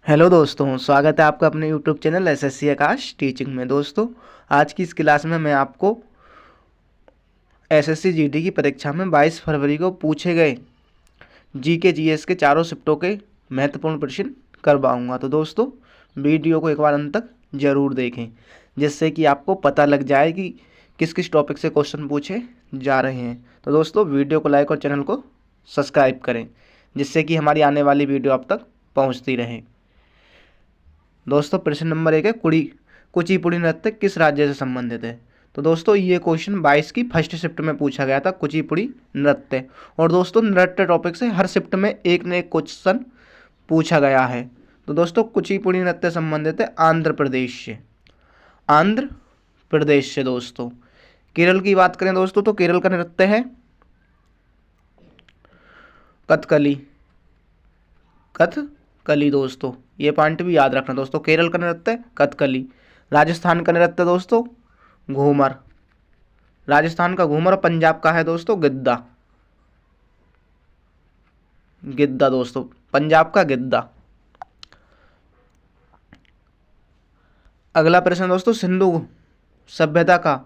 Hello दोस्तों, स्वागत है आपका अपने यूट्यूब चैनल एसएससी आकाश टीचिंग में। दोस्तों, आज की इस क्लास में मैं आपको एसएससी जीडी की परीक्षा में 22 फरवरी को पूछे गए जीके जीएस के चारों शिफ्टों के महत्वपूर्ण प्रश्न करवाऊंगा। तो दोस्तों, वीडियो को एक बार अंत तक ज़रूर देखें, जिससे कि आपको पता लग जाए कि किस किस टॉपिक से क्वेश्चन पूछे जा रहे हैं। तो दोस्तों, वीडियो को लाइक और चैनल को सब्सक्राइब करें, जिससे कि हमारी आने वाली वीडियो आप तक पहुँचती रहे। दोस्तों, प्रश्न नंबर 1 है कुचिपुड़ी नृत्य किस राज्य से संबंधित है। तो दोस्तों, ये क्वेश्चन 22 की फर्स्ट शिफ्ट में पूछा गया था, कुचिपुड़ी नृत्य। और दोस्तों, नृत्य टॉपिक से हर शिफ्ट में एक न एक क्वेश्चन पूछा गया है। तो दोस्तों, कुचिपुड़ी नृत्य संबंधित है आंध्र प्रदेश से। आंध्र प्रदेश से दोस्तों। केरल की बात करें दोस्तों, तो केरल का नृत्य है कथकली। कथकली दोस्तों, ये पॉइंट भी याद रखना दोस्तों। केरल का नृत्य कथकली। राजस्थान का नृत्य दोस्तों घूमर। राजस्थान का घूमर। और पंजाब का है दोस्तों गिद्दा। गिद्दा दोस्तों, पंजाब का गिद्दा। अगला प्रश्न दोस्तों, सिंधु सभ्यता का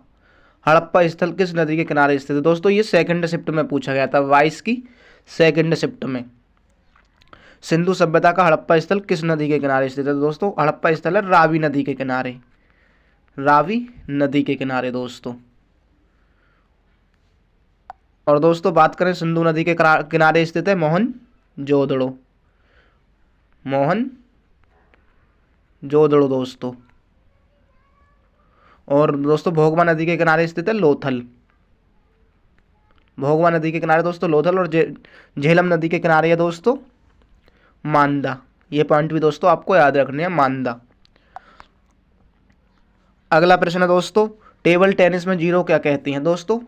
हड़प्पा स्थल किस नदी के किनारे स्थित है। दोस्तों, ये सेकंड शिफ्ट में पूछा गया था, 22 की सेकंड शिफ्ट में। सिंधु सभ्यता का हड़प्पा स्थल किस नदी के किनारे स्थित है। दोस्तों, हड़प्पा स्थल है रावी नदी के किनारे। रावी नदी के किनारे दोस्तों। और दोस्तों, बात करें सिंधु नदी के किनारे स्थित है मोहनजोदड़ो। मोहनजोदड़ो दोस्तों। और दोस्तों, भोगवा नदी के किनारे स्थित है लोथल। भोगवा नदी के किनारे दोस्तों लोथल। और झेलम नदी के किनारे है दोस्तों मांदा। ये पॉइंट भी दोस्तों आपको याद रखने हैं, मांदा। अगला प्रश्न है दोस्तों, टेबल टेनिस में जीरो क्या कहती हैं। दोस्तों,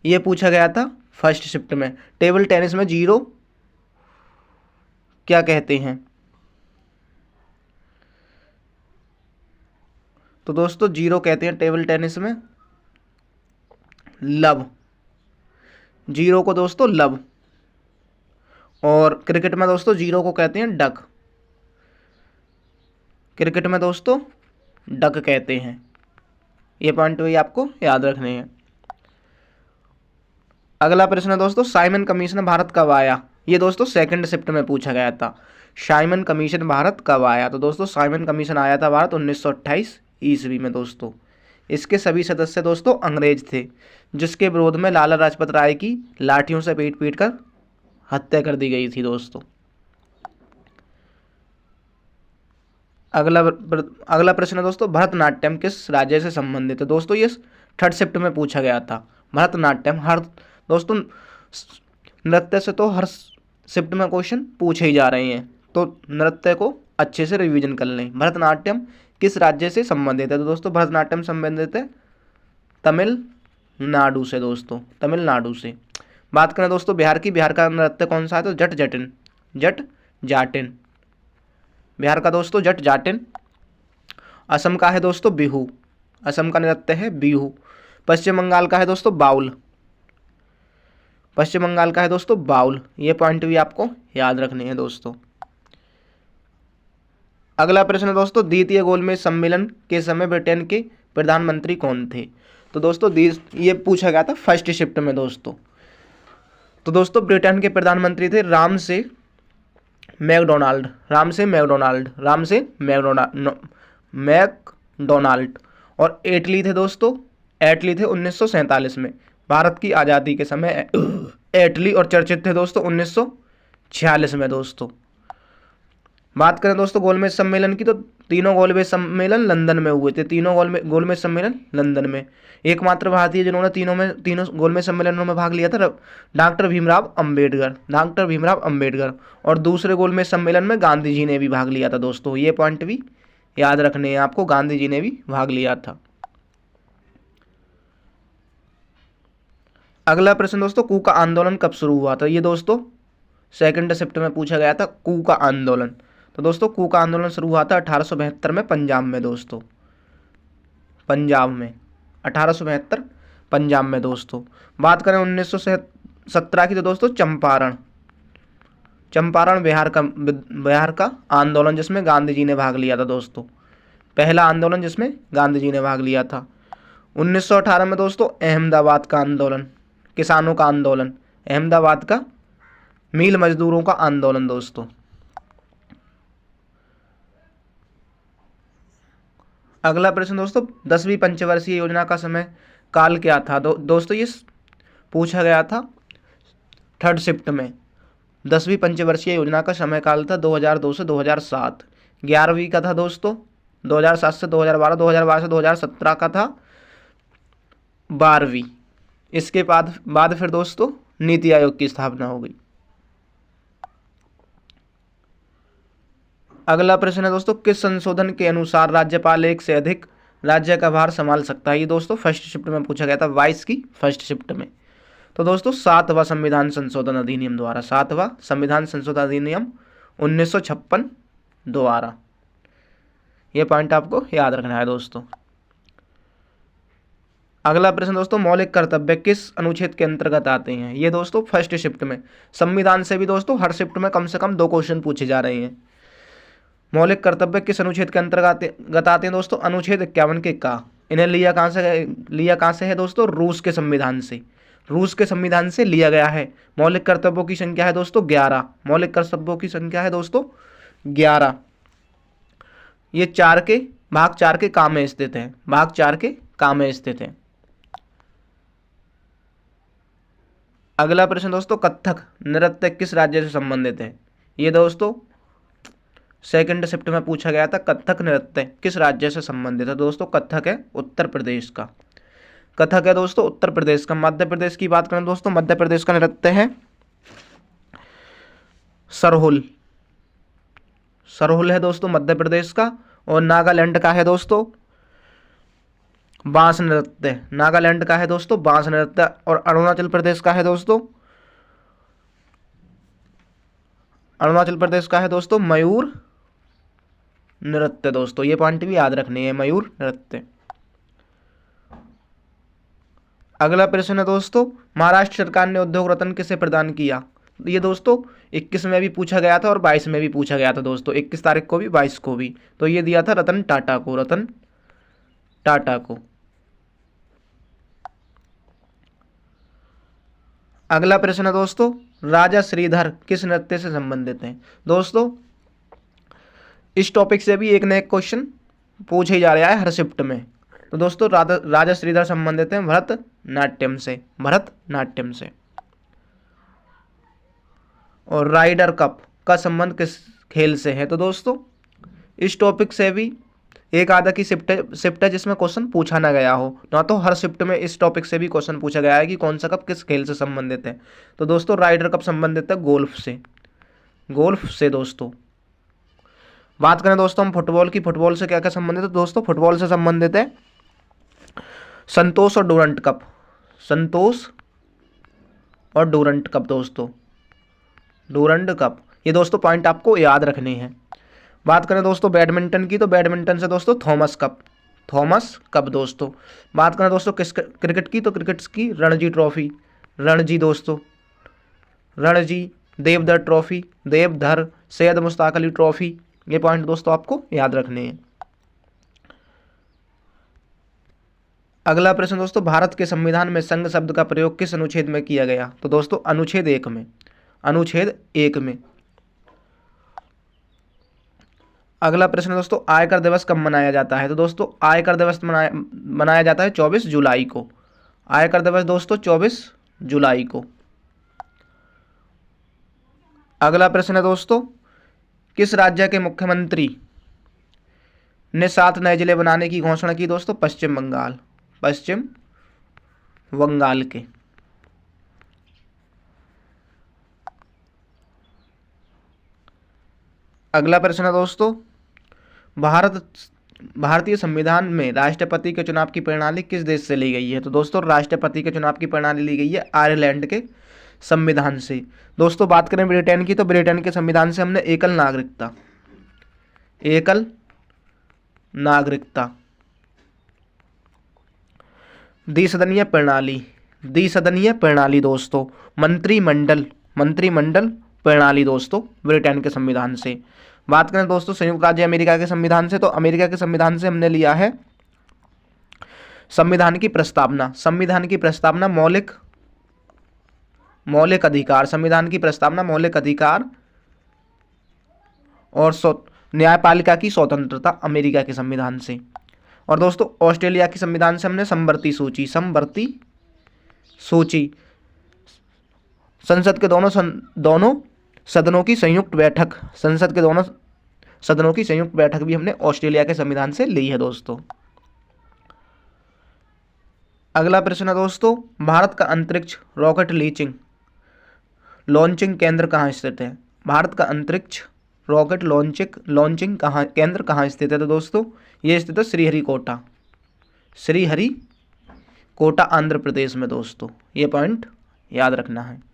ये पूछा गया था फर्स्ट शिफ्ट में। टेबल टेनिस में जीरो क्या कहते हैं। तो दोस्तों, जीरो कहते हैं टेबल टेनिस में लव। जीरो को दोस्तों लव। और क्रिकेट में दोस्तों जीरो को कहते हैं डक। क्रिकेट में दोस्तों डक कहते हैं। ये पॉइंट भी आपको याद रखने हैं। अगला प्रश्न है दोस्तों, साइमन कमीशन भारत कब आया। ये दोस्तों सेकंड शिफ्ट में पूछा गया था। साइमन कमीशन भारत कब आया। तो दोस्तों, साइमन कमीशन आया था भारत 1928 ईस्वी में दोस्तों। इसके सभी सदस्य दोस्तों अंग्रेज थे, जिसके विरोध में लाला लाजपत राय की लाठियों से पीट पीट कर हत्या कर दी गई थी दोस्तों। अगला प्रश्न है दोस्तों, भरतनाट्यम किस राज्य से संबंधित है। दोस्तों, ये थर्ड शिफ्ट में पूछा गया था। भरतनाट्यम हर दोस्तों नृत्य से तो हर शिफ्ट में क्वेश्चन पूछे ही जा रहे हैं, तो नृत्य को अच्छे से रिवीजन कर लें। भरतनाट्यम किस राज्य से संबंधित है। तो दोस्तों, भरतनाट्यम संबंधित है तमिलनाडु से दोस्तों। तमिलनाडु से। बात करें दोस्तों बिहार की। बिहार का नृत्य कौन सा है। तो जट जटिन। जट जाटिन बिहार का दोस्तों जट जाटिन। असम का है दोस्तों बिहू। असम का नृत्य है बिहू। पश्चिम बंगाल का है दोस्तों बाउल। पश्चिम बंगाल का है दोस्तों बाउल। ये पॉइंट भी आपको याद रखने हैं दोस्तों। अगला प्रश्न है दोस्तों, द्वितीय गोलमेज सम्मेलन के समय ब्रिटेन के प्रधानमंत्री कौन थे। तो दोस्तों, ये पूछा गया था फर्स्ट शिफ्ट में दोस्तों। तो दोस्तों, ब्रिटेन के प्रधानमंत्री थे राम से मैकडोनाल्ड। मैकडोनाल्ड। और एटली थे दोस्तों। एटली थे 1947 में। भारत की आज़ादी के समय एटली और चर्चित थे दोस्तों 1946 में दोस्तों। बात करें दोस्तों गोलमेज सम्मेलन की, तो तीनों गोलमेज सम्मेलन लंदन में हुए थे। तीनों गोलमेज सम्मेलन लंदन में। एकमात्र भारतीय जिन्होंने तीनों गोलमेज सम्मेलनों में भाग लिया था डॉक्टर भीमराव अंबेडकर। और दूसरे गोलमेज सम्मेलन में गांधी जी ने भी भाग लिया था दोस्तों। ये पॉइंट भी याद रखने हैं आपको, गांधी जी ने भी भाग लिया था। अगला प्रश्न दोस्तों, कूका आंदोलन कब शुरू हुआ था। ये दोस्तों सेकंड शिफ्ट में पूछा गया था, कूका आंदोलन। तो दोस्तों, कूका आंदोलन शुरू हुआ था 1872 में पंजाब में दोस्तों। पंजाब में 1872 पंजाब में दोस्तों। बात करें 1917 की, तो दोस्तों चंपारण बिहार का आंदोलन जिसमें गांधी जी ने भाग लिया था दोस्तों, पहला आंदोलन जिसमें गांधी जी ने भाग लिया था। 1918 में दोस्तों अहमदाबाद का आंदोलन, किसानों का आंदोलन, अहमदाबाद का मील मजदूरों का आंदोलन दोस्तों। अगला प्रश्न दोस्तों, 10वीं पंचवर्षीय योजना का समय काल क्या था? दोस्तों ये पूछा गया था 3rd शिफ्ट में। 10वीं पंचवर्षीय योजना का समय काल था 2002 से 2007। 11वीं का था दोस्तों 2007 से 2012, 2012 से 2017 का था 12वीं। इसके बाद फिर दोस्तों नीति आयोग की स्थापना हो गई। अगला प्रश्न है दोस्तों, किस संशोधन के अनुसार राज्यपाल एक से अधिक राज्य का भार संभाल सकता है? ये दोस्तों 1st शिफ्ट में पूछा गया था, 22 की 1st शिफ्ट में। तो दोस्तों 7वां संविधान संशोधन अधिनियम द्वारा, 7वां संविधान संशोधन अधिनियम 1956 द्वारा। ये पॉइंट आपको याद रखना है दोस्तों। अगला प्रश्न दोस्तों, मौलिक कर्तव्य किस अनुच्छेद के अंतर्गत आते हैं? ये दोस्तों 1st शिफ्ट में। संविधान से भी दोस्तों हर शिफ्ट में कम से कम 2 क्वेश्चन पूछे जा रहे हैं। मौलिक कर्तव्य किस अनुच्छेद के अंतर्गत आते हैं दोस्तों? अनुच्छेद 51 के का। इन्हें लिया कहाँ से है दोस्तों? रूस के संविधान से। रूस के संविधान से लिया गया है। मौलिक कर्तव्यों की संख्या है दोस्तों 11। मौलिक कर्तव्यों की संख्या है दोस्तों 11। ये भाग 4 के का में स्थित है, भाग 4 के का में स्थित है। अगला प्रश्न दोस्तों, कथक नृत्य किस राज्य से संबंधित है? ये दोस्तों 2nd शिफ्ट में पूछा गया था, कथक नृत्य किस राज्य से संबंधित है? दोस्तों कथक है उत्तर प्रदेश का। कथक है दोस्तों उत्तर प्रदेश का। मध्य प्रदेश की बात करें दोस्तों, मध्य प्रदेश का नृत्य है सरहुल। सरहुल है दोस्तों मध्य प्रदेश का। और नागालैंड का है दोस्तों बांस नृत्य। नागालैंड का है दोस्तों बांस नृत्य। और अरुणाचल प्रदेश का है दोस्तों, अरुणाचल प्रदेश का है दोस्तों मयूर नृत्य दोस्तों। ये पॉइंट भी याद रखनी है, मयूर नृत्य। अगला प्रश्न है दोस्तों, महाराष्ट्र सरकार ने उद्योग रत्न किसे प्रदान किया? ये दोस्तों 21 में भी पूछा गया था और 22 में भी पूछा गया था दोस्तों, 21 तारीख को भी 22 को भी। तो ये दिया था रतन टाटा को, रतन टाटा को। अगला प्रश्न है दोस्तों, राजा श्रीधर किस नृत्य से संबंधित हैं? दोस्तों इस टॉपिक से भी एक न एक क्वेश्चन पूछे जा रहा है हर शिफ्ट में। तो दोस्तों राजा श्रीधर संबंधित हैं भरतनाट्यम से, भरतनाट्यम से। और राइडर कप का संबंध किस खेल से है? तो दोस्तों इस टॉपिक से भी एक आधा की शिफ्ट है जिसमें क्वेश्चन पूछा ना गया हो, ना तो हर शिफ्ट में इस टॉपिक से भी क्वेश्चन पूछा गया है कि कौन सा कप किस खेल से संबंधित है। तो दोस्तों राइडर कप संबंधित है गोल्फ से, गोल्फ से दोस्तों। बात करें दोस्तों हम फुटबॉल की, फुटबॉल से क्या क्या संबंधित है? दोस्तों फुटबॉल से संबंधित है संतोष और डूरंट कप, संतोष और डूरंट कप दोस्तों, डूरंट कप। ये दोस्तों पॉइंट आपको याद रखने हैं। बात करें दोस्तों बैडमिंटन की, तो बैडमिंटन से दोस्तों थॉमस कप, थॉमस कप दोस्तों। बात करें दोस्तों क्रिकेट की, तो क्रिकेट की रणजी ट्रॉफी, रणजी दोस्तों, रणजी, देवधर ट्रॉफी, देवधर, सैयद मुश्ताक अली ट्रॉफी। ये पॉइंट दोस्तों आपको याद रखने हैं। अगला प्रश्न दोस्तों, भारत के संविधान में संघ शब्द का प्रयोग किस अनुच्छेद में किया गया? तो दोस्तों अनुच्छेद 1 में, अनुच्छेद 1 में। अगला प्रश्न दोस्तों, आयकर दिवस कब मनाया जाता है? तो दोस्तों आयकर दिवस मनाया जाता है 24 जुलाई को। आयकर दिवस दोस्तों 24 जुलाई को। अगला प्रश्न है दोस्तों, किस राज्य के मुख्यमंत्री ने 7 नए जिले बनाने की घोषणा की? दोस्तों पश्चिम बंगाल, पश्चिम बंगाल के। अगला प्रश्न है दोस्तों, भारतीय संविधान में राष्ट्रपति के चुनाव की प्रणाली किस देश से ली गई है? तो दोस्तों राष्ट्रपति के चुनाव की प्रणाली ली गई है आयरलैंड के संविधान से। दोस्तों बात करें ब्रिटेन की, तो ब्रिटेन के संविधान से हमने एकल नागरिकता, एकल नागरिकता। द्विसदनीय प्रणाली, द्विसदनीय प्रणाली दोस्तों, मंत्रिमंडल, मंत्रिमंडल प्रणाली दोस्तों ब्रिटेन के संविधान से। बात करें दोस्तों संयुक्त राज्य अमेरिका के संविधान से, तो अमेरिका के संविधान से हमने लिया है संविधान की प्रस्तावना। संविधान की प्रस्तावना मौलिक अधिकार, संविधान की प्रस्तावना मौलिक अधिकार और न्यायपालिका की स्वतंत्रता अमेरिका के संविधान से। और दोस्तों ऑस्ट्रेलिया के संविधान से हमने समवर्ती सूची, संसद के दोनों सदनों की संयुक्त बैठक, संसद के दोनों सदनों की संयुक्त बैठक भी हमने ऑस्ट्रेलिया के संविधान से ली है दोस्तों। अगला प्रश्न है दोस्तों, भारत का अंतरिक्ष रॉकेट लॉन्चिंग केंद्र कहाँ स्थित है? भारत का अंतरिक्ष रॉकेट लॉन्चिंग केंद्र कहाँ स्थित है? तो दोस्तों ये स्थित है श्रीहरिकोटा आंध्र प्रदेश में दोस्तों, ये पॉइंट याद रखना है।